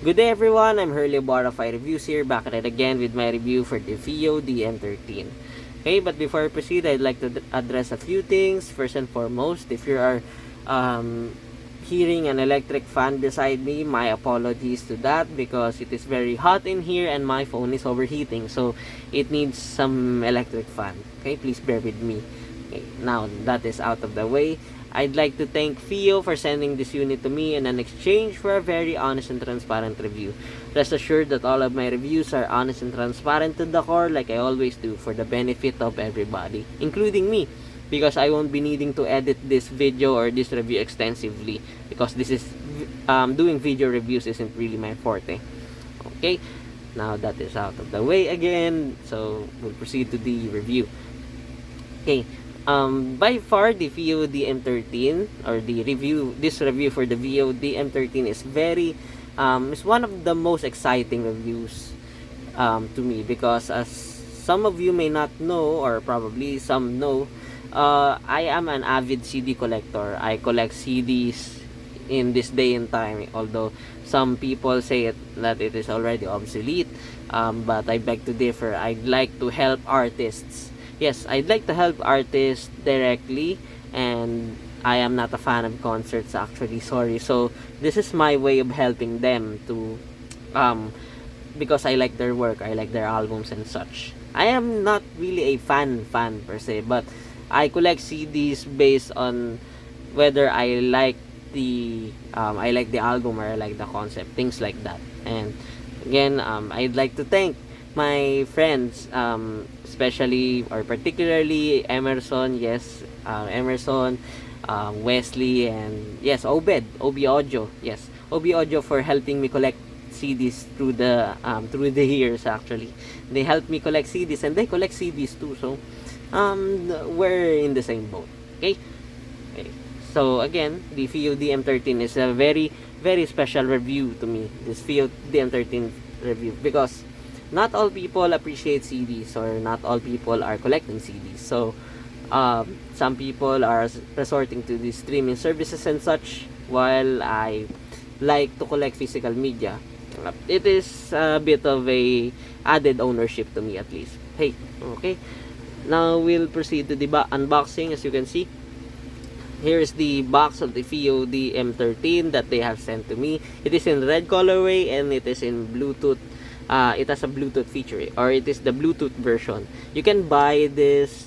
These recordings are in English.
Good day everyone, I'm Hurley Bar of Reviews here, back at it again with my review for the FiiO DM13. Okay, but before I proceed, I'd like to address a few things. First and foremost, if you are hearing an electric fan beside me, my apologies to that because it is very hot in here and my phone is overheating, so it needs some electric fan. Okay, please bear with me. Okay, now that is out of the way, I'd like to thank FiiO for sending this unit to me in an exchange for a very honest and transparent review. Rest assured that all of my reviews are honest and transparent to the core, like I always do, for the benefit of everybody, including me, because I won't be needing to edit this video or this review extensively, because this is doing video reviews isn't really my forte. Okay, now that is out of the way again, so we'll proceed to the review. Okay, by far the FiiO DM13 or this review for the FiiO DM13 is is one of the most exciting reviews to me, because as some of you may not know, or probably some know, I am an avid CD collector. I collect CDs in this day and time, although some people say that it is already obsolete, but I beg to differ. I'd like to help artists. Yes, I'd like to help artists directly, and I am not a fan of concerts actually, sorry. So this is my way of helping them to because I like their work, I like their albums and such. I am not really a fan per se, but I collect CDs based on whether I like the album or I like the concept, things like that. And again, I'd like to thank my friends, especially or particularly Emerson, yes, Emerson, Wesley, and yes, Odio, yes, Odio, for helping me collect CDs through the years. Actually, they helped me collect CDs, and they collect CDs too. So, we're in the same boat. Okay. Okay. So again, the FiiO DM13 is a very special review to me. This FiiO DM13 review, because not all people appreciate CDs, or not all people are collecting CDs. So some people are resorting to the streaming services and such, while I like to collect physical media. It is a bit of a added ownership to me, at least. Hey, okay. Now we'll proceed to the unboxing. As you can see, here's the box of the FiiO DM13 that they have sent to me. It is in red colorway, and it is in Bluetooth. It has a Bluetooth feature, or it is the Bluetooth version. You can buy this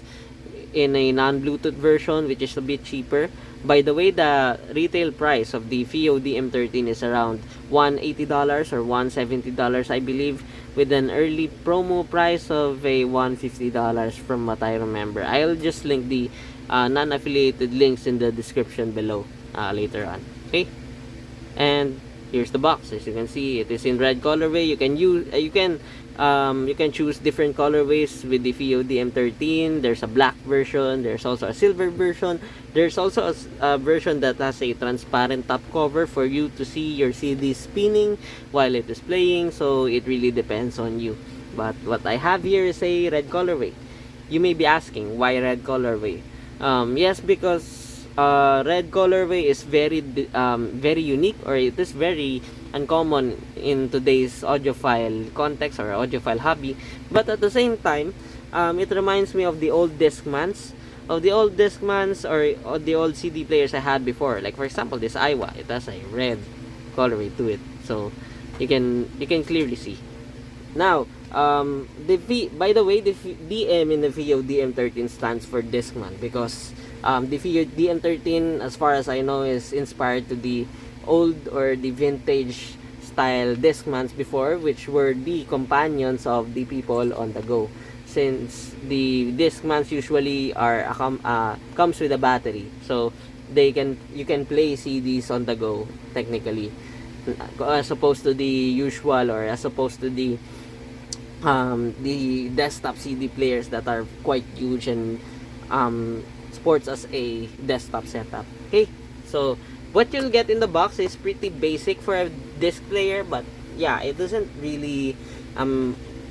in a non-Bluetooth version, which is a bit cheaper. By the way, the retail price of the FiiO DM13 is around $180 or $170, I believe, with an early promo price of a $150 from what I remember. I'll just link the non-affiliated links in the description below later on. Okay, and here's the box. As you can see, it is in red colorway. You can choose different colorways with the FiiO DM13. There's a black version, there's also a silver version, there's also a version that has a transparent top cover for you to see your CD spinning while it is playing. So it really depends on you, but what I have here is a red colorway. You may be asking, why red colorway? Yes, because red colorway is very unique, or it is very uncommon in today's audiophile context or audiophile hobby. But at the same time, it reminds me of the old Discmans, or the old CD players I had before. Like for example, this Iowa, it has a red colorway to it, so you can clearly see. Now, by the way, the DM in the FiiO DM13 stands for Discman, because the FiiO DM13, as far as I know, is inspired to the old or the vintage style Discmans before, which were the companions of the people on the go. Since the Discmans usually comes with a battery, so you can play CDs on the go technically, as opposed to the usual, or as opposed to the desktop CD players that are quite huge and sports as a desktop setup. Okay, so what you'll get in the box is pretty basic for a disc player, but yeah, it doesn't really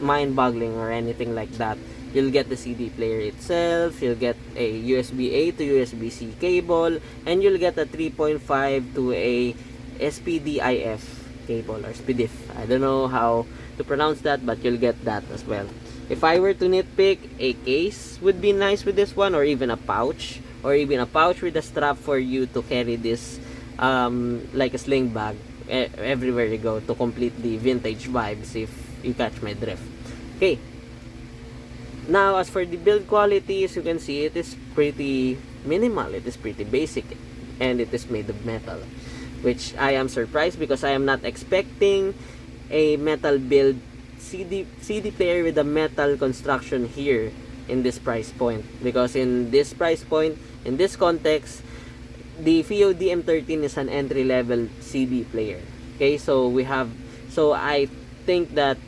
mind-boggling or anything like that. You'll get the CD player itself, you'll get a USB-A to USB-C cable, and you'll get a 3.5 to a SPDIF cable or SPDIF. I don't know how to pronounce that, but you'll get that as well. If I were to nitpick, a case would be nice with this one, or even a pouch, with a strap for you to carry this like a sling bag everywhere you go to complete the vintage vibes, if you catch my drift. Okay, now as for the build quality, as you can see, it is pretty minimal, it is pretty basic, and it is made of metal, which I am surprised because I am not expecting a metal build CD player with a metal construction here in this price point, because in this price point, in this context, the FiiO DM13 is an entry level CD player. Okay, so I think that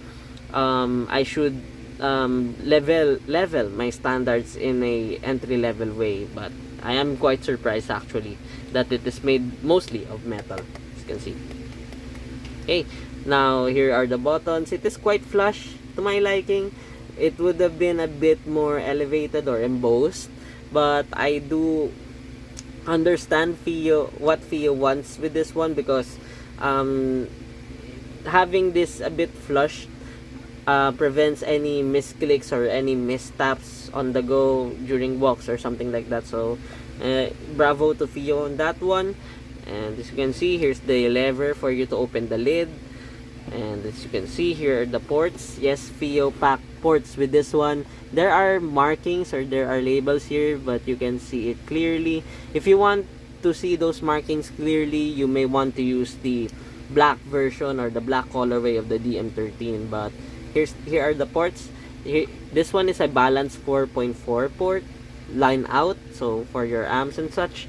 I should level my standards in a entry level way, but I am quite surprised actually that it is made mostly of metal, as you can see. Okay, now here are the buttons. It is quite flush to my liking. It would have been a bit more elevated or embossed, but I do understand what FiiO wants with this one, because having this a bit flush prevents any misclicks or any missteps on the go during walks or something like that. So bravo to FiiO on that one. And as you can see, here's the lever for you to open the lid, and as you can see, here are the ports. Yes, FiiO pack ports with this one. There are markings or there are labels here, but you can see it clearly. If you want to see those markings clearly, you may want to use the black version or the black colorway of the DM13. But here are the ports. This one is a balanced 4.4 port line out, so for your amps and such.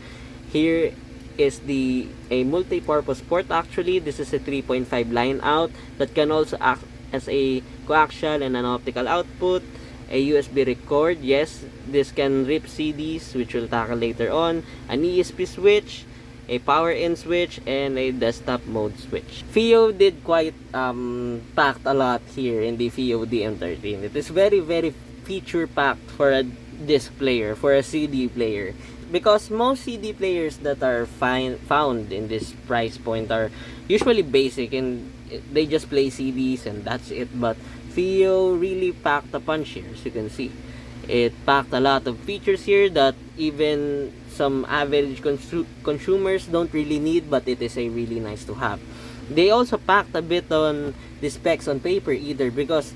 Here is a multi-purpose port. Actually, this is a 3.5 line out that can also act as a coaxial and an optical output. A USB record, yes, this can rip CDs, which we'll tackle later on. An ESP switch, a power in switch, and a desktop mode switch. FiiO did quite packed a lot here in the FiiO DM13. It is very feature packed for a disc player, for a CD player, because most CD players that are found in this price point are usually basic and they just play CDs and that's it. But FiiO really packed a punch here. As you can see, it packed a lot of features here that even some average consumers don't really need, but it is a really nice to have. They also packed a bit on the specs on paper either, because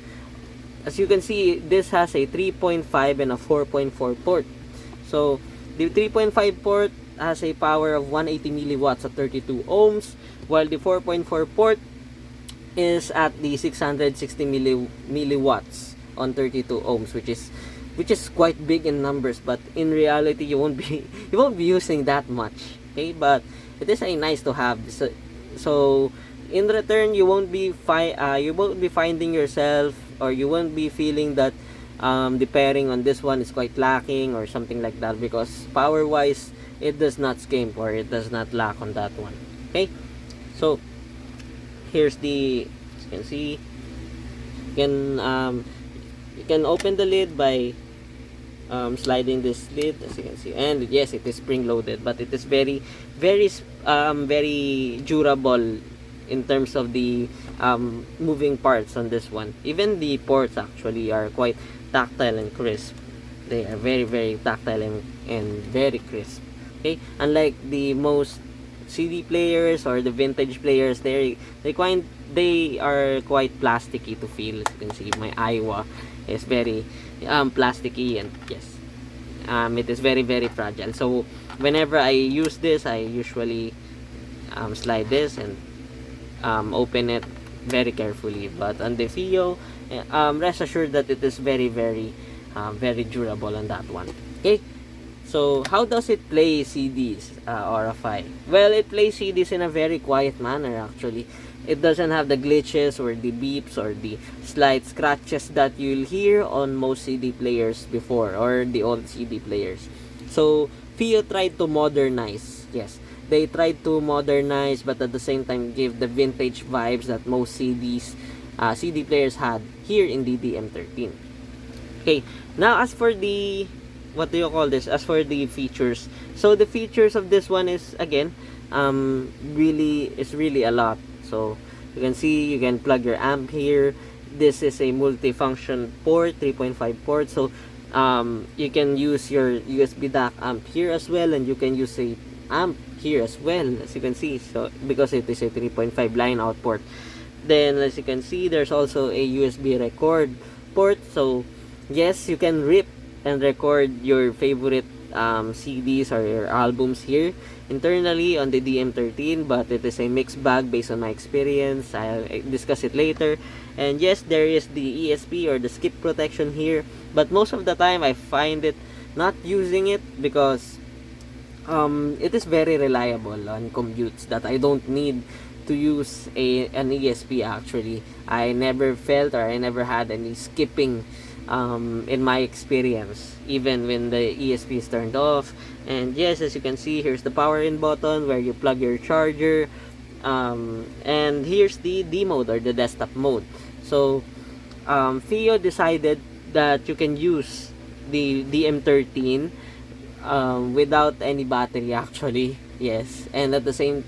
as you can see, this has a 3.5 and a 4.4 port. So the 3.5 port has a power of 180 milliwatts at 32 ohms, while the 4.4 port is at the 660 milliwatts on 32 ohms, which is quite big in numbers, but in reality you won't be using that much. Okay, but it is a nice to have. So in return, you won't be finding yourself, or you won't be feeling that the pairing on this one is quite lacking or something like that, because power wise it does not skimp or it does not lack on that one. Okay, so here's the, as you can see, you can open the lid by sliding this lid, as you can see, and yes, it is spring loaded, but it is very durable in terms of the moving parts on this one. Even the ports actually are quite tactile and crisp. They are very tactile and very crisp. Okay, unlike the most CD players or the vintage players, they are quite plasticky to feel. As you can see, my Iowa is very plasticky, and yes, it is very fragile. So whenever I use this, I usually slide this and open it very carefully. But on the FiiO, rest assured that it is very durable on that one. Okay, so how does it play CDs or a Fi? Well, it plays CDs in a very quiet manner actually. It doesn't have the glitches or the beeps or the slight scratches that you'll hear on most CD players before, or the old CD players. So FiiO tried to modernize. Yes, they tried to modernize, but at the same time give the vintage vibes that most CD players had here in the DM13. Okay, now as for the, what do you call this, as for the features, so the features of this one is again really a lot. So You can see you can plug your amp here. This is a multifunction port, 3.5 port, so you can use your USB DAC amp here as well, and you can use a amp here as well, as you can see, so because it is a 3.5 line out port. Then as you can see, there's also a USB record port, so yes, you can rip and record your favorite CDs or your albums here internally on the DM13, but it is a mixed bag based on my experience. I'll discuss it later. And yes, there is the ESP or the skip protection here, but most of the time I find it not using it because it is very reliable on commutes that I don't need to use an ESP. Actually, I never felt or I never had any skipping in my experience, even when the ESP is turned off. And yes, as you can see, here's the power in button where you plug your charger, and here's the D mode or the desktop mode. So FiiO decided that you can use the DM13 without any battery, actually. Yes, and at the same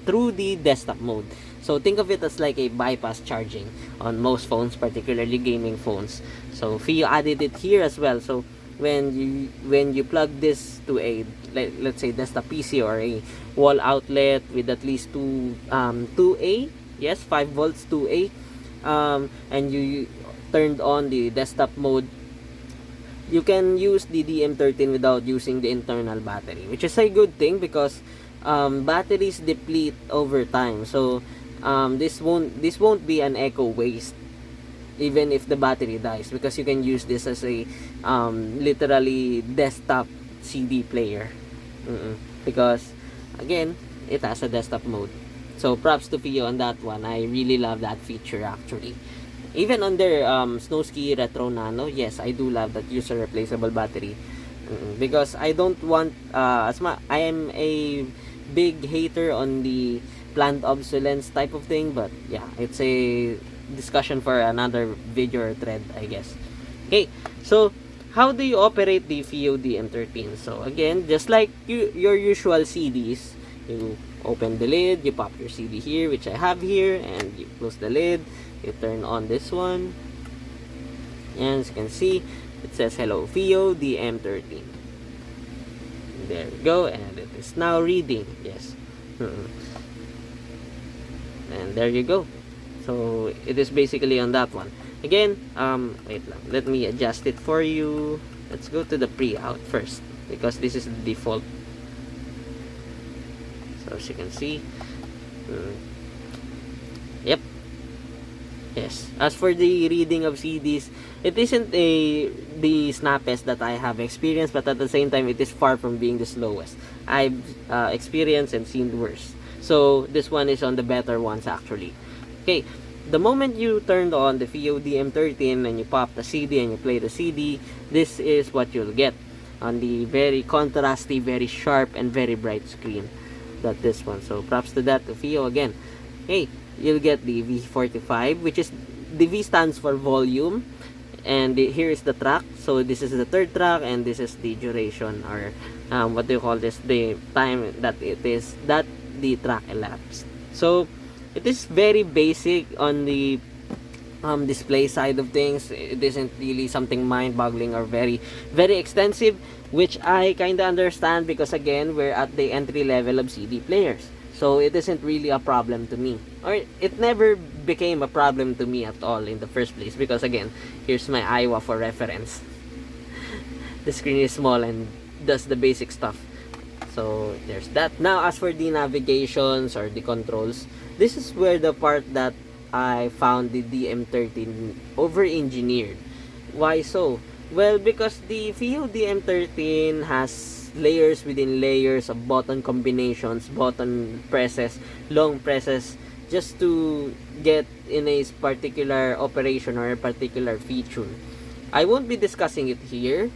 through the desktop mode. So think of it as like a bypass charging on most phones, particularly gaming phones. So FiiO added it here as well. So when you plug this to a let's say desktop PC or a wall outlet with at least 2A, yes, 5 volts 2A, and you turned on the desktop mode, you can use the DM13 without using the internal battery, which is a good thing because batteries deplete over time. So this won't be an echo waste even if the battery dies, because you can use this as a literally desktop CD player. Because again, it has a desktop mode. So props to FiiO on that one. I really love that feature actually. Even on their Snowski Retro Nano, yes, I do love that user replaceable battery. Because I don't want I am a big hater on the planned obsolescence type of thing, but yeah, it's a discussion for another video or thread, I guess. Okay, so how do you operate the FiiO DM13? So again, just like your usual CDs, you open the lid, you pop your CD here, which I have here, and you close the lid, you turn on this one, and as you can see, it says hello FiiO DM13. There we go, and it is now reading. Yes. And there you go. So it is basically on that one. Again, wait lang, let me adjust it for you. Let's go to the pre-out first, because this is the default. So as you can see, yep. Yes. As for the reading of CDs, it isn't the snappest that I have experienced, but at the same time, it is far from being the slowest. I've experienced and seen worse. So this one is on the better ones actually. Okay, the moment you turned on the FiiO DM13 and you pop the CD and you play the CD, this is what you'll get on the very contrasty, very sharp, and very bright screen. That this one. So props to that to FiiO again. Okay, you'll get the V45, which is the V stands for volume, and here is the track. So this is the third track, and this is the duration, or what do you call this, the time that it is that the track elapsed. So it is very basic on the display side of things. It isn't really something mind-boggling or very extensive, which I kind of understand, because again, we're at the entry level of CD players. So it isn't really a problem to me, or it never became a problem to me at all in the first place, because again, here's my Iowa for reference. The screen is small and does the basic stuff. So there's that. Now as for the navigations or the controls, this is where the part that I found the DM13 over-engineered. Why so? Well, because the FiiO DM13 has layers within layers of button combinations, button presses, long presses, just to get in a particular operation or a particular feature. I won't be discussing it here,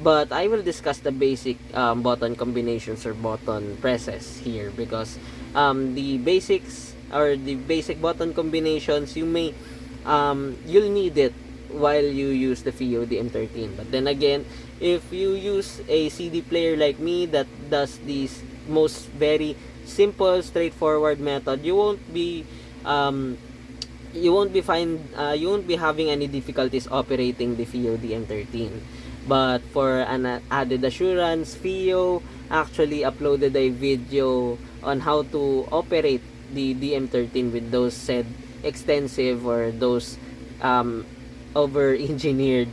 but I will discuss the basic button combinations or button presses here, because the basics or the basic button combinations, you'll need it while you use the FiiO DM13. But then again, if you use a CD player like me that does these most very simple, straightforward method, you won't be you won't be having any difficulties operating the FiiO DM13. But for an added assurance, FiiO actually uploaded a video on how to operate the DM13 with those said extensive or those over engineered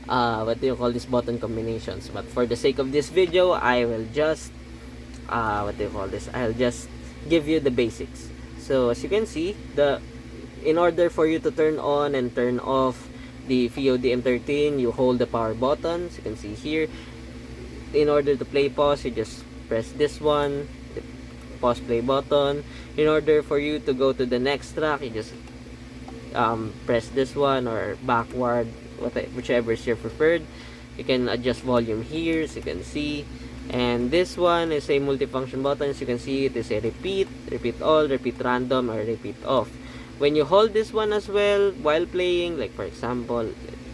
what do you call this, button combinations. But for the sake of this video, I will just what do you call this, I'll just give you the basics. So as you can see, in order for you to turn on and turn off the FiiO DM13, you hold the power button, as you can see here. In order to play pause, you just press this one, the pause play button. In order for you to go to the next track, you just press this one, or backward, whichever is your preferred. You can adjust volume here, as you can see. And this one is a multifunction button. As you can see, it is a repeat all, repeat random, or repeat off. When you hold this one as well while playing, like for example,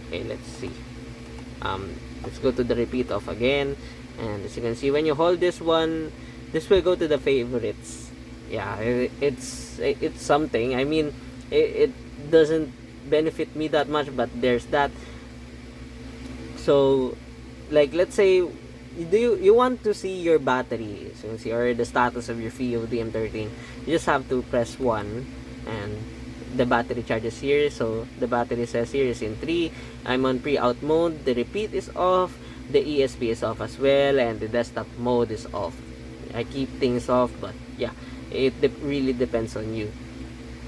okay, let's see, let's go to the repeat off again. And as you can see, when you hold this one, this will go to the favorites. Yeah, it's something. I mean, it doesn't benefit me that much, but there's that. So like, let's say you want to see your battery, so you can see, or the status of your FiiO DM13, you just have to press 1 and the battery charges here. So the battery says here is in 3. I'm on pre-out mode, the repeat is off, the ESP is off as well, and the desktop mode is off. I keep things off, but yeah, it really depends on you.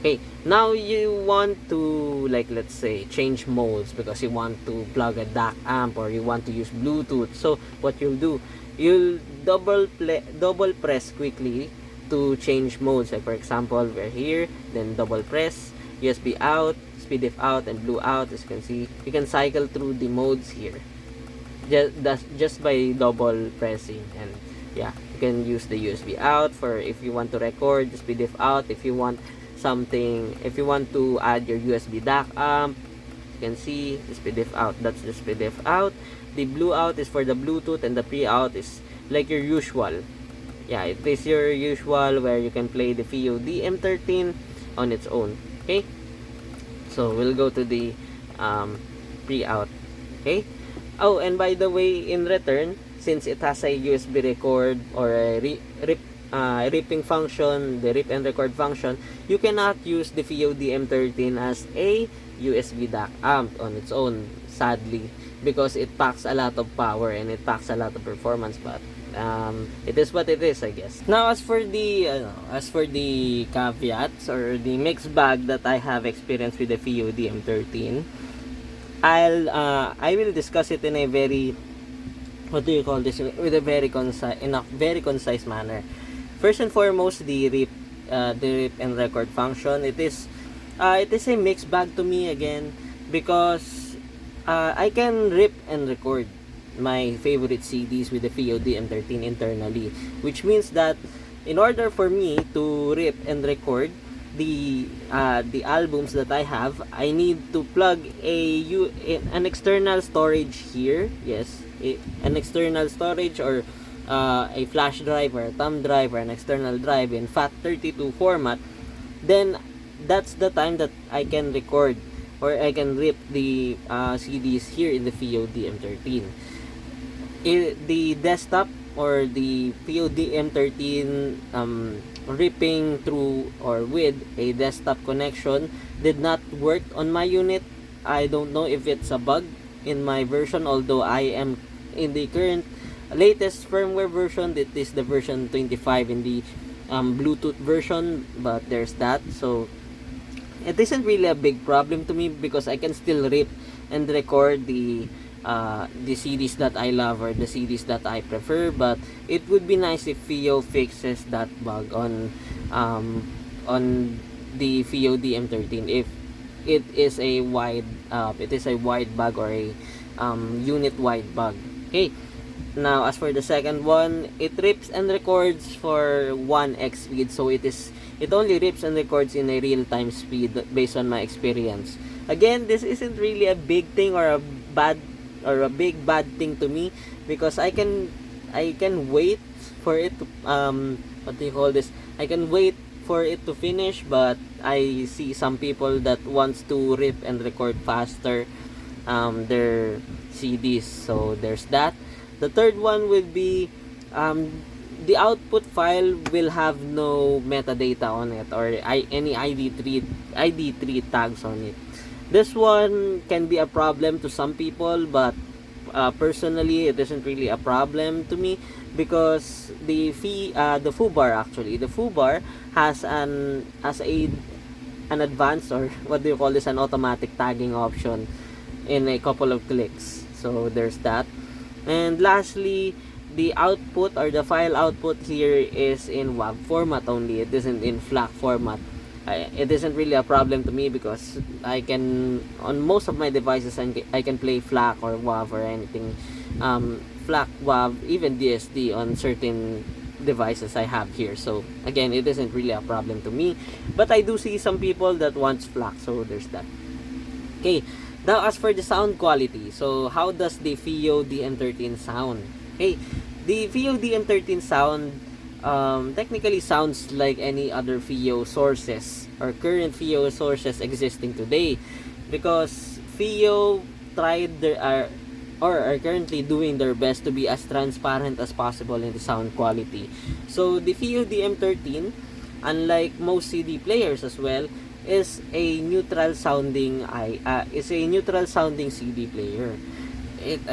Okay, now you want to, like, let's say, change modes because you want to plug a DAC amp or you want to use Bluetooth. So what you'll do, you'll double press quickly to change modes. Like for example, we're here, then double press, USB out, SPDIF out, and blue out. As you can see, you can cycle through the modes here just by double pressing. And yeah, you can use the USB out for if you want to record, SPDIF out if you want something, if you want to add your USB DAC amp. You can see the SPDIF out, that's the SPDIF out. The blue out is for the Bluetooth, and the pre-out is like your usual. Yeah, it is your usual where you can play the FiiO DM13 on its own. Okay, so we'll go to the pre-out. Okay. Oh, and by the way, in return, since it has a USB record or a ripping function, the rip and record function, you cannot use the FiiO DM13 as a USB DAC amp on its own, sadly, because it packs a lot of power and it packs a lot of performance. But it is what it is, I guess. Now, as for the caveats or the mixed bag that I have experienced with the FiiO DM13, I will discuss it in a very, what do you call this, with a very concise manner. First and foremost, the rip and record function. It is a mixed bag to me again, because I can rip and record my favorite CDs with the FiiO DM13 internally, which means that in order for me to rip and record the albums that I have, I need to plug an external storage here. Yes, an external storage, or a flash drive or a thumb drive or an external drive in FAT32 format. Then that's the time that I can record or I can rip the CDs here in the FiiO DM13. The desktop or the FiiO DM13 ripping through or with a desktop connection did not work on my unit. I don't know if it's a bug in my version, although I am in the current latest firmware version. It is the version 25 in the Bluetooth version, but there's that. So it isn't really a big problem to me because I can still rip and record the CDs that I love or the CDs that I prefer. But it would be nice if FiiO fixes that bug on the FiiO DM13 if it is a wide bug or a unit wide bug. Okay. Now, as for the second one, it rips and records for 1x speed, so it only rips and records in a real-time speed based on my experience. Again, this isn't really a big thing or a big bad thing to me, because I can wait for it to what do you call this? I can wait for it to finish, but I see some people that wants to rip and record faster their CDs. So there's that. The third one would be the output file will have no metadata on it, or any ID3 tags on it. This one can be a problem to some people, but personally it isn't really a problem to me, because the foobar, actually the foobar has an advanced, or what do you call this, an automatic tagging option in a couple of clicks. So there's that. And lastly, the output, or the file output here, is in WAV format only. It isn't in FLAC format. It isn't really a problem to me, because I can, on most of my devices, I can play FLAC or WAV or anything, FLAC, WAV, even DSD on certain devices I have here. So again, it isn't really a problem to me, but I do see some people that wants FLAC, so there's that. Okay, now as for the sound quality, so how does the FiiO DM13 sound? Okay, the FiiO DM13 sound technically sounds like any other FiiO sources, or current FiiO sources existing today, because FiiO tried are currently doing their best to be as transparent as possible in the sound quality. So the FiiO DM13, unlike most CD players as well, is a neutral sounding CD player. It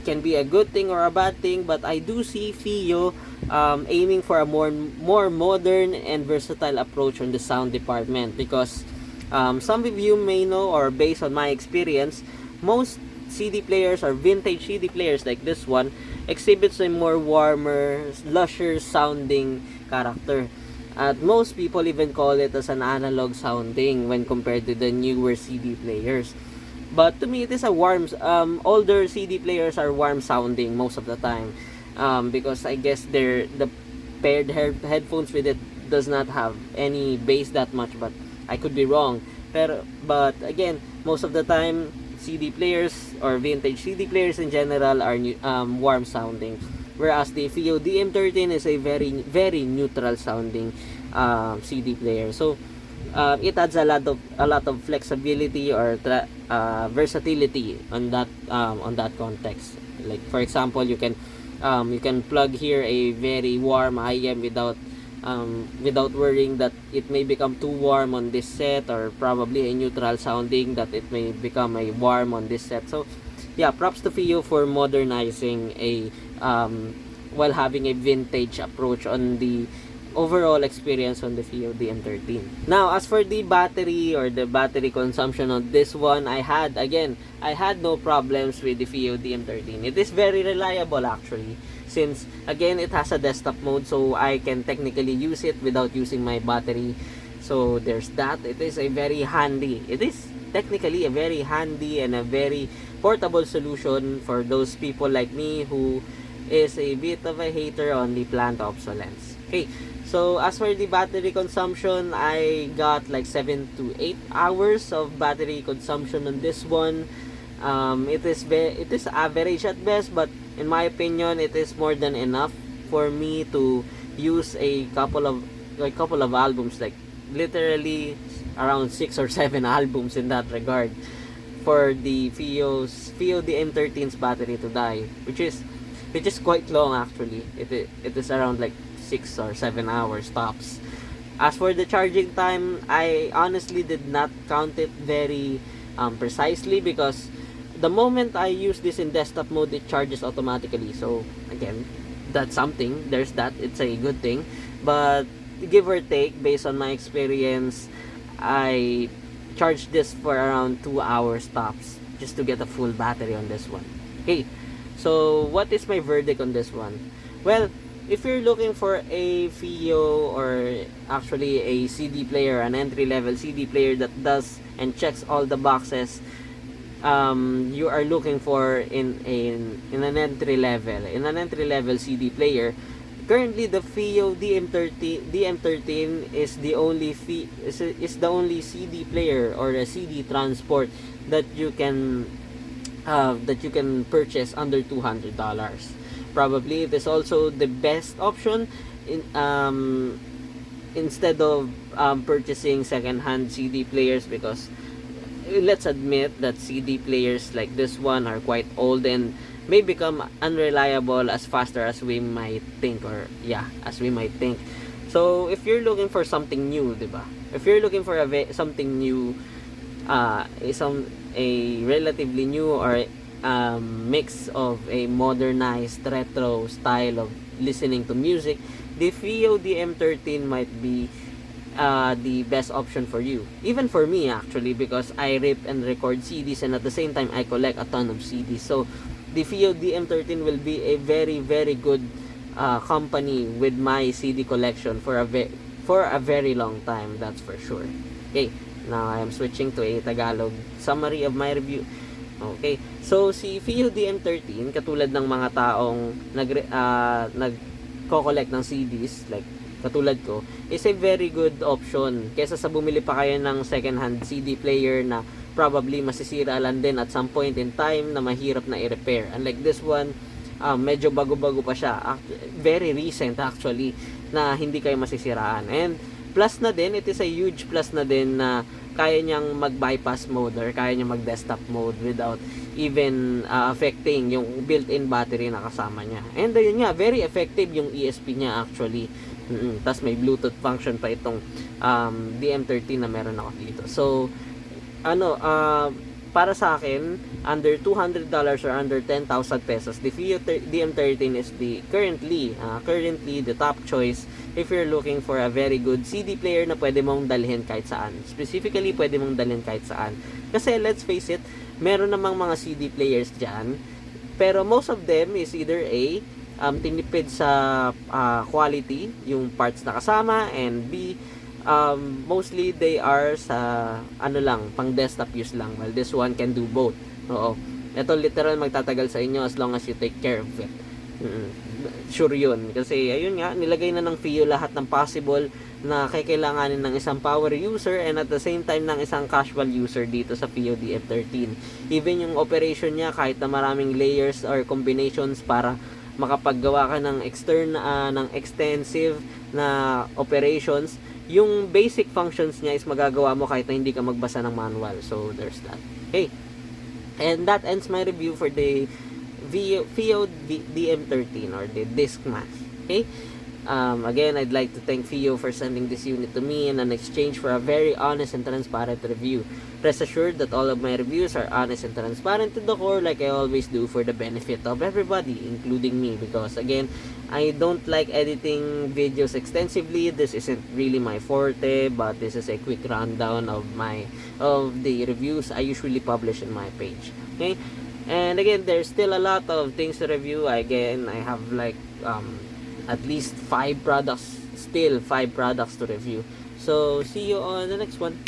can be a good thing or a bad thing, but I do see FiiO aiming for a more modern and versatile approach on the sound department, because some of you may know, or based on my experience, most CD players, or vintage CD players like this one, exhibits a more warmer, lusher sounding character. At most people even call it as an analog sounding when compared to the newer CD players. But to me, it is a warm, older CD players are warm sounding most of the time, because I guess the paired headphones with it does not have any bass that much, but I could be wrong. But again, most of the time, CD players, or vintage CD players in general, are warm sounding, whereas the FiiO DM13 is a very, very neutral sounding CD player. So it adds a lot of flexibility, or versatility on that context. Like for example, you can plug here a very warm IM without worrying that it may become too warm on this set, or probably a neutral sounding that it may become a warm on this set. So yeah, props to FiiO for modernizing while having a vintage approach on the overall experience on the FiiO DM13. Now, as for the battery, or the battery consumption on this one, I had no problems with the FiiO DM13. It is very reliable actually, since again it has a desktop mode, so I can technically use it without using my battery. So there's that. It is technically a very handy and a very portable solution for those people like me who is a bit of a hater on the planned obsolescence. Okay, so as for the battery consumption, I got like 7 to 8 hours of battery consumption on this one. It is average at best, but in my opinion, it is more than enough for me to use a couple of albums, like literally around 6 or 7 albums in that regard, for the FiiO DM13's battery to die, which is quite long actually. It is around like 6 or 7 hours tops. As for the charging time, I honestly did not count it very precisely, because the moment I use this in desktop mode, it charges automatically. So again, that's something. There's that. It's a good thing. But give or take, based on my experience, I charged this for around 2 hours tops just to get a full battery on this one. Okay, so what is my verdict on this one? Well, if you're looking for a FiiO, or actually a CD player, an entry-level CD player that does and checks all the boxes you are looking for in an entry level CD player, currently the FiiO DM13 is the only CD player, or a CD transport that you can purchase under $200. Probably it is also the best option in instead of purchasing second-hand CD players, because let's admit that CD players like this one are quite old and may become unreliable as faster as we might think, or as we might think. So if you're looking for something new, diba? If you're looking for something new, a relatively new or mix of a modernized retro style of listening to music, the FiiO DM13 might be the best option for you. Even for me, actually, because I rip and record CDs, and at the same time I collect a ton of CDs. So the FiiO DM13 will be a very, very good company with my CD collection for a very long time, that's for sure. Okay, now I am switching to a Tagalog summary of my review. Okay, so si FiiO DM13, katulad ng mga taong nagko-collect ng CDs like katulad ko, is a very good option kesa sa bumili pa kayo ng second hand CD player na probably masisira lang din at some point in time na mahirap na i-repair. Unlike this one, medyo bago-bago pa siya, very recent actually, na hindi kayo masisiraan. And plus na din, it is a huge plus na din na kaya niyang mag-bypass mode or kaya niyang mag-desktop mode without even affecting yung built-in battery na kasama niya. And ayun nga, very effective yung ESP niya actually. Tapos may Bluetooth function pa itong DM13 na meron ako dito. So, para sa akin, under $200 or under 10,000 pesos, the FiiO DM13 is currently the top choice if you're looking for a very good CD player na pwede mong dalhin kahit saan. Specifically, pwede mong dalhin kahit saan. Kasi let's face it, meron namang mga CD players dyan, pero most of them is either tinipid sa quality, yung parts na kasama, and B, mostly they are sa pang desktop use lang. Well, this one can do both. Oo. Ito literal magtatagal sa inyo as long as you take care of it. Sure yun. Kasi ayun nga, nilagay na ng FiiO lahat ng possible na kailanganin ng isang power user and at the same time ng isang casual user dito sa FiiO DM13. Even yung operation niya, kahit na maraming layers or combinations para makapaggawa ka ng extensive na operations, yung basic functions niya is magagawa mo kahit na hindi ka magbasa ng manual. So there's that. Okay, and that ends my review for the FiiO DM13 or the Discman. Okay, again, I'd like to thank FiiO for sending this unit to me in an exchange for a very honest and transparent review. Rest assured that all of my reviews are honest and transparent to the core, like I always do, for the benefit of everybody, including me, because again, I don't like editing videos extensively. This isn't really my forte, but this is a quick rundown of the reviews I usually publish in my page. Okay, and again, there's still a lot of things to review. Again, I have like at least 5 products to review. So see you on the next one.